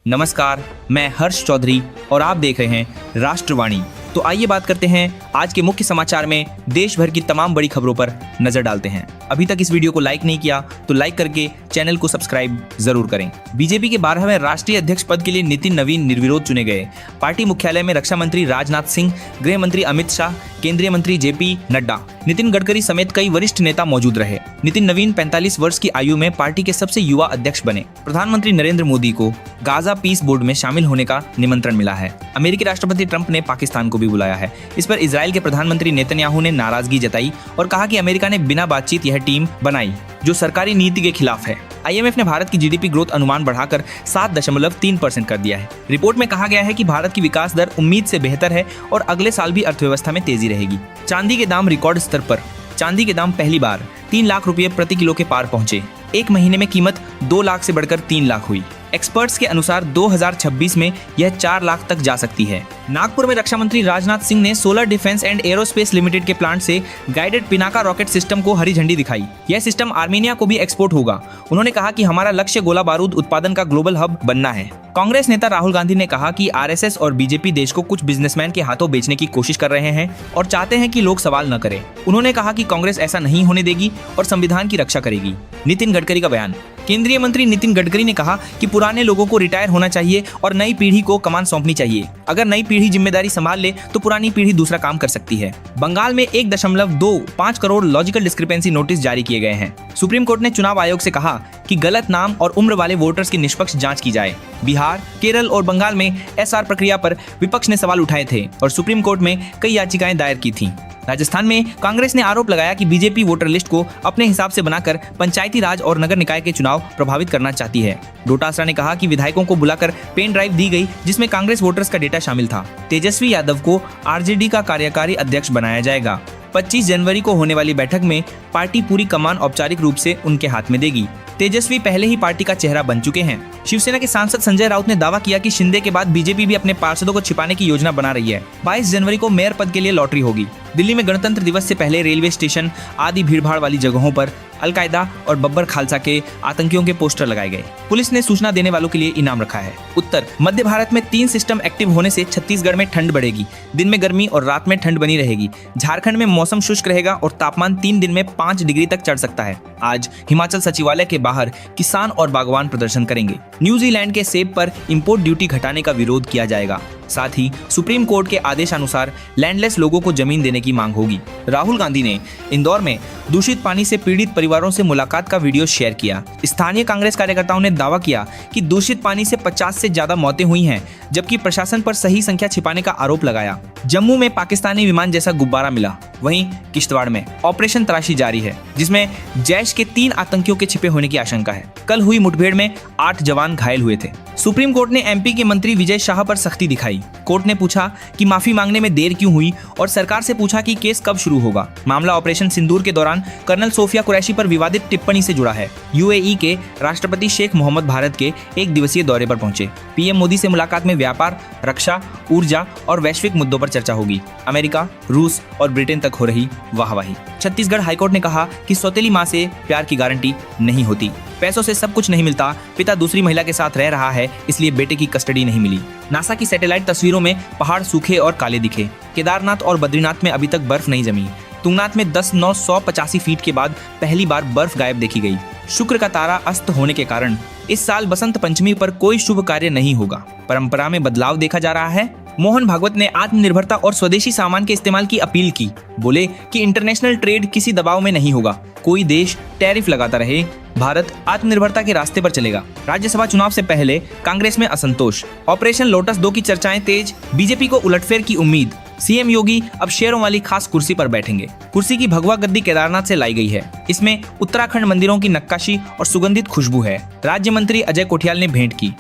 नमस्कार, मैं हर्ष चौधरी और आप देख रहे हैं राष्ट्रवाणी। तो आइए बात करते हैं आज के मुख्य समाचार में देश भर की तमाम बड़ी खबरों पर नजर डालते हैं। अभी तक इस वीडियो को लाइक नहीं किया तो लाइक करके चैनल को सब्सक्राइब जरूर करें। बीजेपी के 12वें राष्ट्रीय अध्यक्ष पद के लिए नितिन नवीन निर्विरोध चुने गए। पार्टी मुख्यालय में रक्षा मंत्री राजनाथ सिंह, गृह मंत्री अमित शाह, केंद्रीय मंत्री जेपी नड्डा, नितिन गडकरी समेत कई वरिष्ठ नेता मौजूद रहे। नितिन नवीन 45 वर्ष की आयु में पार्टी के सबसे युवा अध्यक्ष बने। प्रधानमंत्री नरेंद्र मोदी को गाजा पीस बोर्ड में शामिल होने का निमंत्रण मिला है। अमेरिकी राष्ट्रपति ट्रंप ने पाकिस्तान को भी बुलाया है। इस पर इजराइल के प्रधानमंत्री नेतन्याहू ने नाराजगी जताई और कहा कि अमेरिका ने बिना बातचीत यह टीम बनाई जो सरकारी नीति के खिलाफ है। IMF ने भारत की GDP ग्रोथ अनुमान बढ़ाकर 7.3% कर दिया है। रिपोर्ट में कहा गया है कि भारत की विकास दर उम्मीद से बेहतर है और अगले साल भी अर्थव्यवस्था में तेजी रहेगी। चांदी के दाम रिकॉर्ड स्तर पर। चांदी के दाम पहली बार 3 लाख रुपये प्रति किलो के पार पहुंचे। एक महीने में कीमत 2 लाख से बढ़कर 3 लाख हुई। एक्सपर्ट्स के अनुसार 2026 में यह 4 लाख तक जा सकती है। नागपुर में रक्षा मंत्री राजनाथ सिंह ने solar defence and aerospace limited के प्लांट से गाइडेड पिनाका रॉकेट सिस्टम को हरी झंडी दिखाई। यह सिस्टम आर्मेनिया को भी एक्सपोर्ट होगा। उन्होंने कहा कि हमारा लक्ष्य गोला बारूद उत्पादन का ग्लोबल हब बनना है। कांग्रेस नेता राहुल गांधी ने कहा कि RSS और बीजेपी देश को कुछ बिजनेसमैन के हाथों बेचने की कोशिश कर रहे हैं और चाहते हैं कि लोग सवाल न करें। उन्होंने कहा कि कांग्रेस ऐसा नहीं होने देगी और संविधान की रक्षा करेगी। नितिन गडकरी का बयान। केंद्रीय मंत्री नितिन गडकरी ने कहा कि पुराने लोगों को रिटायर होना चाहिए और नई पीढ़ी को कमान सौंपनी चाहिए। अगर नई पीढ़ी जिम्मेदारी संभाल ले तो पुरानी पीढ़ी दूसरा काम कर सकती है। बंगाल में 1.25 करोड़ लॉजिकल डिस्क्रिपेंसी नोटिस जारी किए गए हैं। सुप्रीम कोर्ट ने चुनाव आयोग से कहा कि गलत नाम और उम्र वाले वोटर्स की निष्पक्ष जांच की जाए। बिहार, केरल और बंगाल में SR प्रक्रिया पर विपक्ष ने सवाल उठाए थे और सुप्रीम कोर्ट में कई याचिकाएं दायर की थीं। राजस्थान में कांग्रेस ने आरोप लगाया कि बीजेपी वोटर लिस्ट को अपने हिसाब से बनाकर पंचायती राज और नगर निकाय के चुनाव प्रभावित करना चाहती है। डोटासरा ने कहा कि विधायकों को बुलाकर पेन ड्राइव दी गई जिसमें कांग्रेस वोटर्स का डेटा शामिल था। तेजस्वी यादव को RJD का कार्यकारी अध्यक्ष बनाया जाएगा। 25 जनवरी को होने वाली बैठक में पार्टी पूरी कमान औपचारिक रूप से उनके हाथ में देगी। तेजस्वी पहले ही पार्टी का चेहरा बन चुके हैं। शिवसेना के सांसद संजय राउत ने दावा किया कि शिंदे के बाद बीजेपी भी अपने पार्षदों को छिपाने की योजना बना रही है। 22 जनवरी को मेयर पद के लिए लॉटरी होगी। दिल्ली में गणतंत्र दिवस से पहले रेलवे स्टेशन आदि भीड़भाड़ वाली जगहों पर अलकायदा और बब्बर खालसा के आतंकियों के पोस्टर लगाए गए। पुलिस ने सूचना देने वालों के लिए इनाम रखा है। उत्तर मध्य भारत में 3 सिस्टम एक्टिव होने से छत्तीसगढ़ में ठंड बढ़ेगी। दिन में गर्मी और रात में ठंड बनी रहेगी। झारखंड में मौसम शुष्क रहेगा और तापमान 3 दिन में 5 डिग्री तक चढ़ सकता है। आज हिमाचल सचिवालय के बाहर किसान और बागवान प्रदर्शन करेंगे। न्यूजीलैंड के सेब पर इंपोर्ट ड्यूटी घटाने का विरोध किया जाएगा। साथ ही सुप्रीम कोर्ट के आदेशानुसार लैंडलेस लोगों को जमीन देने की मांग होगी। राहुल गांधी ने इंदौर में दूषित पानी से पीड़ित परिवारों से मुलाकात का वीडियो शेयर किया। स्थानीय कांग्रेस कार्यकर्ताओं ने दावा किया कि दूषित पानी से 50 से ज्यादा मौतें हुई हैं, जबकि प्रशासन पर सही संख्या छिपाने का आरोप लगाया। जम्मू में पाकिस्तानी विमान जैसा गुब्बारा मिला। वहीं किश्तवाड़ में ऑपरेशन तलाशी जारी है जिसमें जैश के 3 आतंकियों के छिपे होने की आशंका है। कल हुई मुठभेड़ में 8 जवान घायल हुए थे। सुप्रीम कोर्ट ने MP के मंत्री विजय शाह पर सख्ती दिखाई। कोर्ट ने पूछा कि माफी मांगने में देर क्यों हुई और सरकार से पूछा कि केस कब शुरू होगा। मामला ऑपरेशन सिंदूर के दौरान कर्नल सोफिया कुरैशी पर विवादित टिप्पणी से जुड़ा है। UAE के राष्ट्रपति शेख मोहम्मद भारत के 1 दिवसीय दौरे पर पहुंचे। PM मोदी से मुलाकात में व्यापार, रक्षा, ऊर्जा और वैश्विक मुद्दों पर चर्चा होगी। अमेरिका, रूस और ब्रिटेन तक हो रही वाहवाही। छत्तीसगढ़ हाईकोर्ट ने कहा कि सौतेली मां से प्यार की गारंटी नहीं होती। पैसों से सब कुछ नहीं मिलता। पिता दूसरी महिला के साथ रह रहा है, इसलिए बेटे की कस्टडी नहीं मिली। नासा की सैटेलाइट तस्वीरों में पहाड़ सूखे और काले दिखे। केदारनाथ और बद्रीनाथ में अभी तक बर्फ नहीं जमी। तुंगनाथ में 10,985 फीट के बाद पहली बार बर्फ गायब देखी गई। शुक्र का तारा अस्त होने के कारण इस साल बसंत पंचमी पर कोई शुभ कार्य नहीं होगा। परंपरा में बदलाव देखा जा रहा है। मोहन भागवत ने आत्मनिर्भरता और स्वदेशी सामान के इस्तेमाल की अपील की। बोले कि इंटरनेशनल ट्रेड किसी दबाव में नहीं होगा। कोई देश टैरिफ लगाता रहे, भारत आत्मनिर्भरता के रास्ते पर चलेगा। राज्यसभा चुनाव से पहले कांग्रेस में असंतोष। ऑपरेशन लोटस 2 की चर्चाएं तेज। बीजेपी को उलटफेर की उम्मीद। CM योगी अब शेरों वाली खास कुर्सी पर बैठेंगे। कुर्सी की भगवा गद्दी केदारनाथ से लाई गई है। इसमें उत्तराखंड मंदिरों की नक्काशी और सुगंधित खुशबू है। राज्य मंत्री अजय कोठियाल ने भेंट की।